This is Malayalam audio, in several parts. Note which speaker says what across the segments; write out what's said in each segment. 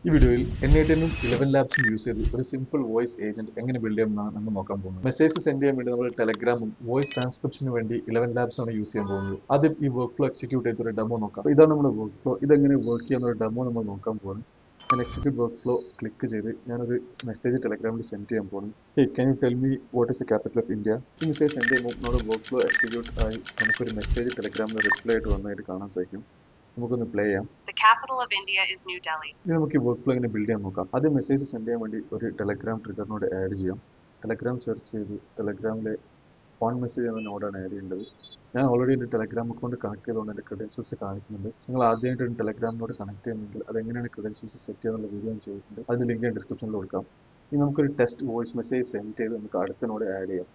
Speaker 1: ഈ വീഡിയോയിൽ N8 11 ലാബ്സും യൂസ് ചെയ്ത് ഒരു സിമ്പിൾ വോയിസ് ഏജന്റ് എങ്ങനെ ബിൽഡ് ചെയ്യാമെന്നാണ് നമ്മൾ നോക്കാൻ പോകുന്നത്. മെസ്സേജ് സെൻഡ് ചെയ്യാൻ വേണ്ടി നമ്മൾ ടെലഗ്രാമും വോയിസ് ട്രാൻസ്ക്രിപ്ഷന് വേണ്ടി 11 ലാബ്സ് ആണ് യൂസ് ചെയ്യാൻ പോകുന്നത്. ആദ്യം ഈ വർക്ക് ഫ്ലോ എക്സിക്യൂട്ട് ചെയ്ത് ഒരു ഡെമോ നോക്കാം. ഇതാണ് നമ്മുടെ വർക്ക് ഫ്ലോ. ഇതെങ്ങനെ വർക്ക് ചെയ്യുന്ന ഒരു ഡെമോ നമ്മൾ നോക്കാൻ പോകുന്നത്. ഞാൻ എക്സിക്യൂട്ട് വർക്ക് ഫ്ലോ ക്ലിക്ക് ചെയ്ത് ഞാനൊരു മെസ്സേജ് ടെലഗ്രാമിൽ സെൻഡ് ചെയ്യാൻ പോകുന്നു. Hey, can you tell me what is the capital of India? ഈ മെസ്സേജ് സെൻഡ് ചെയ്യുമ്പോൾ നമ്മുടെ വർക്ക് ഫ്ലോ എക്സിക്യൂട്ട് ആയി നമുക്കൊരു മെസ്സേജ് ടെലഗ്രാമിൽ റിപ്ലൈ ആയിട്ട് വന്നതായിട്ട് കാണാൻ സാധിക്കും. നമുക്കൊന്ന് പ്ലേ ചെയ്യാം.
Speaker 2: The capital of India is New Delhi.
Speaker 1: ഇനി നമുക്ക് ഈ വർക്ക് ഫ്ലോ എങ്ങനെ ബിൽഡ് ചെയ്യാൻ നോക്കാം. ആദ്യം മെസ്സേജ് സെൻഡ് ചെയ്യാൻ വേണ്ടി ഒരു ടെലഗ്രാം ട്രിഗറിനോട് ആഡ് ചെയ്യാം. ടെലഗ്രാം സെർച്ച് ചെയ്ത് ടെലഗ്രാമിലെ ഓൺ മെസ്സേജ് എന്ന നോഡാണ് ആഡ് ചെയ്യേണ്ടത്. ഞാൻ ഓൾറെഡി എൻ്റെ ടെലഗ്രാം അക്കൗണ്ട് കണക്ട് ചെയ്തുകൊണ്ട് എൻ്റെ ക്രെഡൻഷ്യൽസ് കാണിക്കുന്നുണ്ട്. നിങ്ങൾ ആദ്യമായിട്ട് ടെലഗ്രാമിനോട് കണക്ട് ചെയ്യുന്നെങ്കിൽ അത് എങ്ങനെയാണ് ക്രെഡൻഷ്യൽസ് സെറ്റ് ചെയ്യാനുള്ള വീഡിയോ ഞാൻ ചെയ്തിട്ടുണ്ട്. അതിൻ്റെ ലിങ്ക് ഞാൻ ഡിസ്ക്രിപ്ഷനിൽ കൊടുക്കാം. ഇനി നമുക്കൊരു ടെസ്റ്റ് വോയിസ് മെസ്സേജ് സെൻഡ് ചെയ്ത് നമുക്ക് അടുത്ത നോഡ് ആഡ് ചെയ്യാം.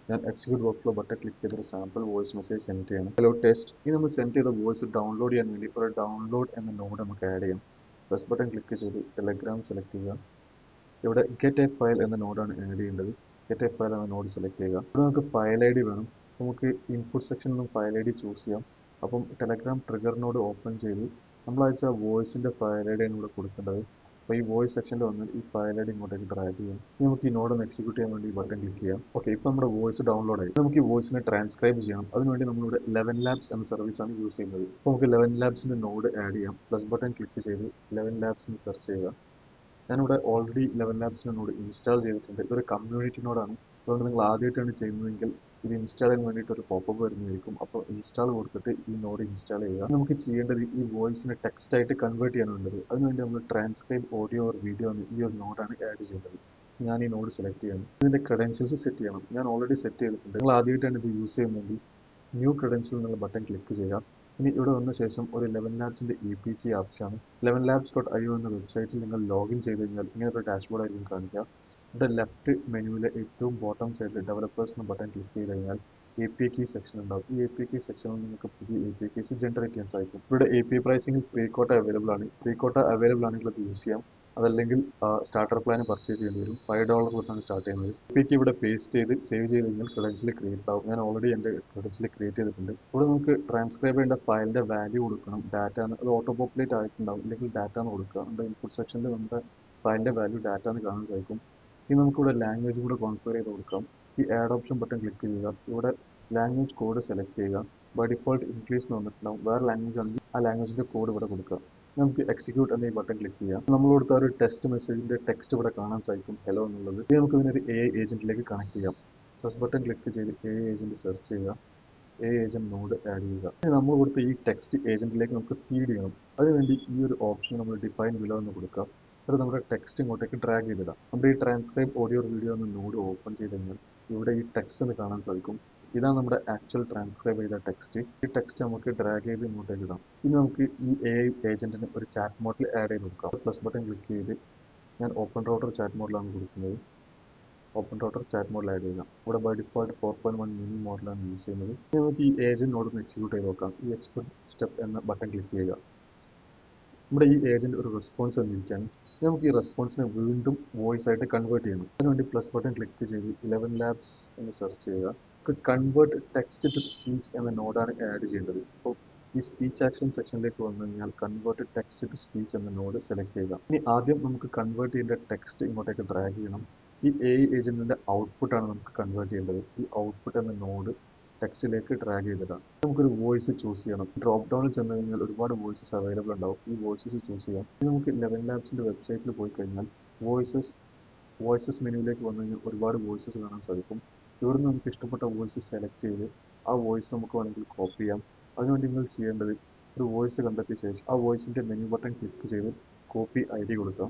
Speaker 1: ഞാൻ execute work flow button click ചെയ്തൊരു സാമ്പിൾ വോയിസ് മെസ്സേജ് സെൻഡ് ചെയ്യണം. Hello test. ഇനി നമ്മൾ സെൻഡ് ചെയ്ത വോയിസ് ഡൗൺലോഡ് ചെയ്യാൻ വേണ്ടി ഒരു ഡൗൺലോഡ് എന്ന നോഡ് നമുക്ക് ആഡ് ചെയ്യാം. പ്ലസ് ബട്ടൺ ക്ലിക്ക് ചെയ്ത് ടെലഗ്രാം സെലക്ട് ചെയ്യുക. ഇവിടെ ഗെറ്റ് എ ഫയൽ എന്ന നോഡാണ് ആഡ് ചെയ്യേണ്ടത്. ഗെറ്റ് എ ഫയൽ എന്ന നോഡ് സെലക്ട് ചെയ്യുക. ഇവിടെ നമുക്ക് ഫയൽ ഐ ഡി വേണം. നമുക്ക് ഇൻപുട്ട് സെക്ഷനിൽ നിന്നും ഫയൽ ഐ ഡി ചൂസ് ചെയ്യാം. അപ്പം ടെലഗ്രാം ട്രിഗറിനോട് ഓപ്പൺ ചെയ്ത് നമ്മൾ അയച്ച വോയിസിൻ്റെ ഫയൽ ഐ ഡി ആണ് ഇവിടെ കൊടുക്കേണ്ടത്. അപ്പോൾ ഈ വോയിസ് സെക്ഷനിൽ വന്ന് ഈ ഫയൽ ഐ ഡി ഇങ്ങോട്ടേക്ക് ഡ്രാഗ് ചെയ്യാം. നമുക്ക് ഈ നോഡ് ഒന്ന് എക്സിക്യൂട്ട് ചെയ്യാൻ വേണ്ടി ബട്ടൺ ക്ലിക്ക് ചെയ്യാം. ഓക്കെ, ഇപ്പോൾ നമ്മുടെ വോയിസ് ഡൗൺലോഡ് ആയി. നമുക്ക് ഈ വോയിസിനെ ട്രാൻസ്ക്രൈബ് ചെയ്യണം. അതിനുവേണ്ടി നമ്മളിവിടെ 11 ലാബ്സ് എന്ന സർവീസാണ് യൂസ് ചെയ്യുന്നത്. അപ്പോൾ നമുക്ക് 11 ലാബ്സിൻ്റെ നോഡ് ആഡ് ചെയ്യാം. പ്ലസ് ബട്ടൺ ക്ലിക്ക് ചെയ്ത് 11 ലാബ്സ് എന്ന് സെർച്ച് ചെയ്യുക. ഞാനിവിടെ ഓൾറെഡി 11 ലാബ്സിൻ്റെ നോഡ് ഇൻസ്റ്റാൾ ചെയ്തിട്ടുണ്ട്. ഇതൊരു കമ്മ്യൂണിറ്റി നോഡാണ്. അതുകൊണ്ട് നിങ്ങൾ ആദ്യമായിട്ടാണ് ചെയ്യുന്നതെങ്കിൽ ഇത് ഇൻസ്റ്റാൾ ചെയ്യാൻ വേണ്ടിയിട്ട് ഒരു പോപ്പപ്പ് വരുന്നതായിരിക്കും. അപ്പോൾ ഇൻസ്റ്റാൾ കൊടുത്തിട്ട് ഈ നോഡ് ഇൻസ്റ്റാൾ ചെയ്യുക. നമുക്ക് ചെയ്യേണ്ടത് ഈ വോയിസിനെ ടെക്സ്റ്റ് ആയിട്ട് കൺവേർട്ട് ചെയ്യാനുള്ളത്. അതിനുവേണ്ടി നമ്മൾ ട്രാൻസ്ക്രൈബ് ഓഡിയോ ഓർ വീഡിയോ എന്ന് ഈ ഒരു നോഡാണ് ആഡ് ചെയ്യേണ്ടത്. ഞാൻ ഈ നോഡ് സെലക്ട് ചെയ്യണം. ഇതിൻ്റെ ക്രെഡൻഷ്യൽസ് സെറ്റ് ചെയ്യണം. ഞാൻ ഓൾറെഡി സെറ്റ് ചെയ്തിട്ടുണ്ട്. നിങ്ങൾ ആദ്യമായിട്ടാണ് ഇത് യൂസ് ചെയ്യുന്നതെങ്കിൽ ന്യൂ ക്രെഡൻഷ്യൽ എന്നുള്ള ബട്ടൺ ക്ലിക്ക് ചെയ്യുക. ഇനി ഇവിടെ വന്ന ശേഷം ഒരു 11 ലാബ്സിൻ്റെ APK ആവശ്യമാണ്. 11labs.io എന്ന വെബ്സൈറ്റിൽ നിങ്ങൾ ലോഗിൻ ചെയ്ത് കഴിഞ്ഞാൽ ഇങ്ങനെ ഒരു ഡാഷ്ബോർഡ് ആയിരിക്കും കാണിക്കുക. ഇവിടെ ലെഫ്റ്റ് മെനുവിലെ ഏറ്റവും ബോട്ടം സൈഡിൽ ഡെവലപ്പേഴ്സ് എന്ന ബട്ടൺ ക്ലിക്ക് ചെയ്ത് കഴിഞ്ഞാൽ APK സെക്ഷൻ ഉണ്ടാവും. ഈ APK സെക്ഷനിൽ നിങ്ങൾക്ക് പുതിയ APKs ജനറേറ്റ് ചെയ്യാൻ സാധിക്കും. ഇവിടെ API പ്രൈസിംഗിൽ ഫ്രീ കോട്ട അവൈലബിൾ ആണ്. ഫ്രീ കോട്ട അവൈലബിൾ ആണെങ്കിൽ അത് യൂസ് ചെയ്യാം. അതല്ലെങ്കിൽ സ്റ്റാർട്ടർ പ്ലാൻ പർച്ചേസ് ചെയ്യേണ്ടി വരും. $5 തൊട്ടാണ് സ്റ്റാർട്ട് ചെയ്യുന്നത്. APK ഇവിടെ പേസ്റ്റ് ചെയ്ത് സേവ് ചെയ്ത് കഴിഞ്ഞാൽ ക്രെഡൻഷ്യൽ ക്രിയേറ്റ് ആവും. ഞാൻ ഓൾറെഡി എൻ്റെ ക്രെഡൻഷ്യൽ ക്രിയേറ്റ് ചെയ്തിട്ടുണ്ട്. ഇവിടെ നമുക്ക് ട്രാൻസ്ക്രൈബ് ചെയ്യേണ്ട ഫയലിൻ്റെ വാല്യൂ കൊടുക്കണം. ഡാറ്റ എന്ന് അത് ഓട്ടോ പോപ്പുലേറ്റ് ആയിട്ടുണ്ടാവും. അല്ലെങ്കിൽ ഡാറ്റ എന്ന് കൊടുക്കുക. നമ്മുടെ ഇൻപുട്ട് സെക്ഷനിൽ നമ്മുടെ ഫയലിൻ്റെ വാല്യൂ ഡാറ്റ എന്ന് കാണാൻ സാധിക്കും. ഇനി നമുക്കിവിടെ ലാംഗ്വേജ് കൂടെ കോൺഫിഗർ ചെയ്ത് കൊടുക്കാം. ഈ ആഡ് ഓപ്ഷൻ ബട്ടൺ ക്ലിക്ക് ചെയ്യുക. ഇവിടെ ലാംഗ്വേജ് കോഡ് സെലക്ട് ചെയ്യുക. ബൈ ഡിഫോൾട്ട് ഇംഗ്ലീഷ് എന്ന് വന്നിട്ടുണ്ടാവും. വേറെ ലാംഗ്വേജ് ആണെങ്കിൽ ആ ലാംഗ്വേജിൻ്റെ കോഡ് ഇവിടെ കൊടുക്കുക. നമുക്ക് എക്സിക്യൂട്ട് എന്ന ഈ ബട്ടൺ ക്ലിക്ക് ചെയ്യാം. നമ്മൾ കൊടുത്ത ഒരു ടെസ്റ്റ് മെസ്സേജിന്റെ ടെക്സ്റ്റ് ഇവിടെ കാണാൻ സാധിക്കും, ഹലോ എന്നുള്ളത്. ഇനി നമുക്ക് ഇതിനൊരു AI ഏജന്റിലേക്ക് കണക്ട് ചെയ്യാം. പ്ലസ് ബട്ടൺ ക്ലിക്ക് ചെയ്ത് AI ഏജന്റ് സെർച്ച് ചെയ്യുക. AI ഏജന്റ് നോഡ് ആഡ് ചെയ്യുക. ഇനി നമ്മൾ കൊടുത്ത ഈ ടെക്സ്റ്റ് ഏജന്റിലേക്ക് നമുക്ക് ഫീഡ് ചെയ്യണം. അതിനുവേണ്ടി ഈ ഒരു ഓപ്ഷൻ നമ്മൾ ഡിഫൈൻ ബിലോ എന്ന് കൊടുക്കുക. അത് നമ്മുടെ ടെക്സ്റ്റ് ഇങ്ങോട്ടേക്ക് ഡ്രാഗ് ചെയ്തിടാം. നമ്മുടെ ഈ ട്രാൻസ്ക്രൈബ് ഓഡിയോ വീഡിയോ എന്ന നോഡ് ഓപ്പൺ ചെയ്ത് കഴിഞ്ഞാൽ ഇവിടെ ഈ ടെക്സ്റ്റ് എന്ന് കാണാൻ സാധിക്കും. ഇതാണ് നമ്മുടെ ആക്ച്വൽ ട്രാൻസ്ക്രൈബ് ചെയ്ത ടെക്സ്റ്റ്. ഈ ടെക്സ്റ്റ് നമുക്ക് ഡ്രാഗ് ചെയ്ത് ഇങ്ങോട്ടേക്ക് ഇടാം. ഇനി നമുക്ക് ഈ AI ഏജന്റിന് ഒരു ചാറ്റ് മോഡിൽ ആഡ് ചെയ്ത് കൊടുക്കാം. പ്ലസ് ബട്ടൺ ക്ലിക്ക് ചെയ്ത് ഞാൻ ഓപ്പൺ റൗട്ടർ ചാറ്റ് മോഡിലാണ് കൊടുക്കുന്നത്. ഓപ്പൺ റൗട്ടർ ചാറ്റ് മോഡിൽ ആഡ് ചെയ്യാം. ഇവിടെ ബൈ ഡിഫോൾട്ട് 4.1 മിനി മോഡലാണ് യൂസ് ചെയ്യുന്നത്. ഇനി നമുക്ക് ഈ ഏജന്റിനോട് ഒന്ന് എക്സിക്യൂട്ട് ചെയ്ത് നോക്കാം. ഈ എക്സിക്യൂട്ട് സ്റ്റെപ്പ് എന്ന ബട്ടൺ ക്ലിക്ക് ചെയ്യുക. നമ്മുടെ ഈ ഏജന്റ് ഒരു റെസ്പോൺസ് തന്നിരിക്കുകയാണ്. നമുക്ക് ഈ റെസ്പോൺസിനെ വീണ്ടും വോയിസ് ആയിട്ട് കൺവേർട്ട് ചെയ്യണം. അതിനുവേണ്ടി പ്ലസ് ബട്ടൺ ക്ലിക്ക് ചെയ്ത് 11 ലാബ്സ് എന്ന് സെർച്ച് ചെയ്യുക. കൺവേർട്ട് ടെക്സ്റ്റ് ടു സ്പീച്ച് എന്ന നോഡാണ് ആഡ് ചെയ്യേണ്ടത്. അപ്പോൾ ഈ സ്പീച്ച് ആക്ഷൻ സെക്ഷനിലേക്ക് വന്നു കഴിഞ്ഞാൽ കൺവേർട്ട് ടെക്സ്റ്റ് ടു സ്പീച്ച് എന്ന നോഡ് സെലക്ട് ചെയ്യുക. ഇനി ആദ്യം നമുക്ക് കൺവേർട്ട് ചെയ്യേണ്ട ടെക്സ്റ്റ് ഇങ്ങോട്ടേക്ക് ഡ്രാഗ് ചെയ്യണം. ഈ AI ഏജന്റിന്റെ ഔട്ട്പുട്ടാണ് നമുക്ക് കൺവേർട്ട് ചെയ്യേണ്ടത്. ഈ ഔട്ട്പുട്ട് എന്ന നോഡ് ടെക്സ്റ്റിലേക്ക് ഡ്രാഗ് ചെയ്തിടാം. നമുക്കൊരു വോയിസ് ചൂസ് ചെയ്യണം. ഡ്രോപ്പ് ഡൗണിൽ ചെന്ന് കഴിഞ്ഞാൽ ഒരുപാട് വോയിസസ് അവൈലബിൾ ഉണ്ടാവും. ഈ വോയിസസ് ചൂസ് ചെയ്യാം. ഇനി നമുക്ക് 11 ലാബ്സിന്റെ വെബ്സൈറ്റിൽ പോയി കഴിഞ്ഞാൽ വോയിസസ് മെനുവിലേക്ക് വന്നു കഴിഞ്ഞാൽ ഒരുപാട് വോയിസസ് കാണാൻ സാധിക്കും. ഇവിടുന്ന് നമുക്ക് ഇഷ്ടപ്പെട്ട വോയിസ് സെലക്ട് ചെയ്ത് ആ വോയിസ് നമുക്ക് വേണമെങ്കിൽ കോപ്പി ചെയ്യാം. അതിനുവേണ്ടി നിങ്ങൾ ചെയ്യേണ്ടത് ഒരു വോയിസ് കണ്ടെത്തിയ ശേഷം ആ വോയിസിൻ്റെ മെനു ബട്ടൺ ക്ലിക്ക് ചെയ്ത് കോപ്പി ID കൊടുക്കാം.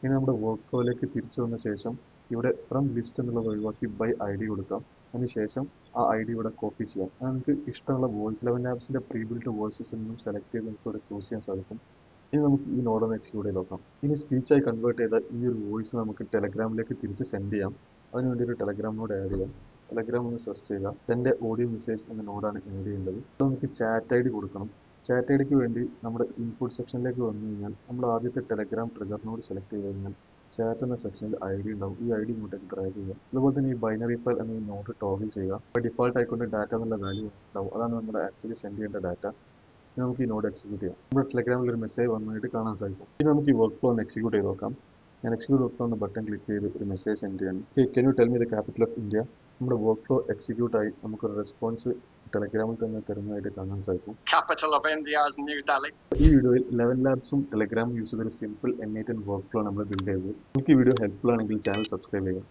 Speaker 1: ഇനി നമ്മുടെ വർക്ക് ഫ്ലോയിലേക്ക് തിരിച്ചു വന്ന ശേഷം ഇവിടെ ഫ്രം ലിസ്റ്റ് എന്നുള്ളത് ഒഴിവാക്കി ബൈ ID കൊടുക്കാം. അതിനുശേഷം ആ ID ഇവിടെ കോപ്പി ചെയ്യാം. നമുക്ക് ഇഷ്ടമുള്ള വോയിസ് 11 ലാബ്സിൻ്റെ പ്രീ ബിൽഡ് വോയിസസിൽ നിന്നും സെലക്ട് ചെയ്ത് നമുക്ക് ഇവിടെ ചൂസ് ചെയ്യാൻ സാധിക്കും. ഇനി നമുക്ക് ഈ നോഡൊന്ന് എക്സിക്യൂട്ട് ചെയ്ത് നോക്കാം. ഇനി സ്പീച്ചായി കൺവേർട്ട് ചെയ്ത ഈ ഒരു വോയിസ് നമുക്ക് ടെലഗ്രാമിലേക്ക് തിരിച്ച് സെൻഡ് ചെയ്യാം. അതിനുവേണ്ടി ഒരു ടെലഗ്രാം നോഡ് ആഡ് ചെയ്യാം. ടെലഗ്രാം ഒന്ന് സെർച്ച് ചെയ്യുക. എൻ്റെ ഓഡിയോ മെസ്സേജ് എന്ന നോഡാണ് ആഡ് ചെയ്യേണ്ടത്. അപ്പോൾ നമുക്ക് ചാറ്റ് ID കൊടുക്കണം. ചാറ്റ് IDക്ക് വേണ്ടി നമ്മുടെ ഇൻപുട്ട് സെക്ഷനിലേക്ക് വന്നു കഴിഞ്ഞാൽ നമ്മൾ ആദ്യത്തെ ടെലഗ്രാം ട്രിഗർ നോഡ് സെലക്ട് ചെയ്ത് കഴിഞ്ഞാൽ ചാറ്റ് എന്ന സെക്ഷനിൽ ID ഉണ്ടാവും. ഈ ID ഇങ്ങോട്ടേക്ക് ഡ്രാഗ് ചെയ്യുക. അതുപോലെ തന്നെ ഈ ബൈനറി ഫയൽ എന്ന നോഡ് ടോഗിൾ ചെയ്യുക. ഡിഫോൾട്ട് ആയിക്കൊണ്ട് ഡാറ്റ എന്നുള്ള വാല്യൂ ഉണ്ടാവും. അതാണ് നമ്മുടെ ആക്ച്വലി സെൻഡ് ചെയ്യേണ്ട ഡാറ്റ. ഇനി നമുക്ക് ഈ നോഡ് എക്സിക്യൂട്ട് ചെയ്യാം. നമ്മുടെ ടെലഗ്രാമിൽ ഒരു മെസ്സേജ് വന്നതായിട്ട് കാണാൻ സാധിക്കും. ഇനി നമുക്ക് ഈ വർക്ക് ഫ്ലോ ഒന്ന് എക്സിക്യൂട്ട് ചെയ്ത് നോക്കാം. ഞാൻ എക്സിക്യൂട്ട് വർക്ക് ഫ്ലോ എന്ന ബട്ടൺ ക്ലിക്ക് ചെയ്ത് ഒരു മെസ്സേജ് സെൻഡ് ചെയ്യാൻ. Hey can you tell me the capital of India? നമ്മുടെ വർക്ക് ഫ്ലോ എക്സിക്യൂട്ട് ആയി നമുക്കൊരു റെസ്പോൺസ് ടെലഗ്രാമിൽ തന്നെ തരുന്നതായിട്ട് കാണാൻ സാധിക്കും.
Speaker 3: Capital of India is New Delhi.
Speaker 1: ഈ വീഡിയോയിൽ 11 ലാബ്സും ടെലഗ്രാമും യൂസ് ചെയ്തൊരു സിമ്പിൾ M8 വർക്ക് ഫ്ലോ നമ്മൾ ബിൽഡ് ചെയ്തത്. നിങ്ങൾക്ക് ഈ വീഡിയോ ഹെൽപ്ഫുൾ ആണെങ്കിൽ ചാനൽ സബ്സ്ക്രൈബ് ചെയ്യുക.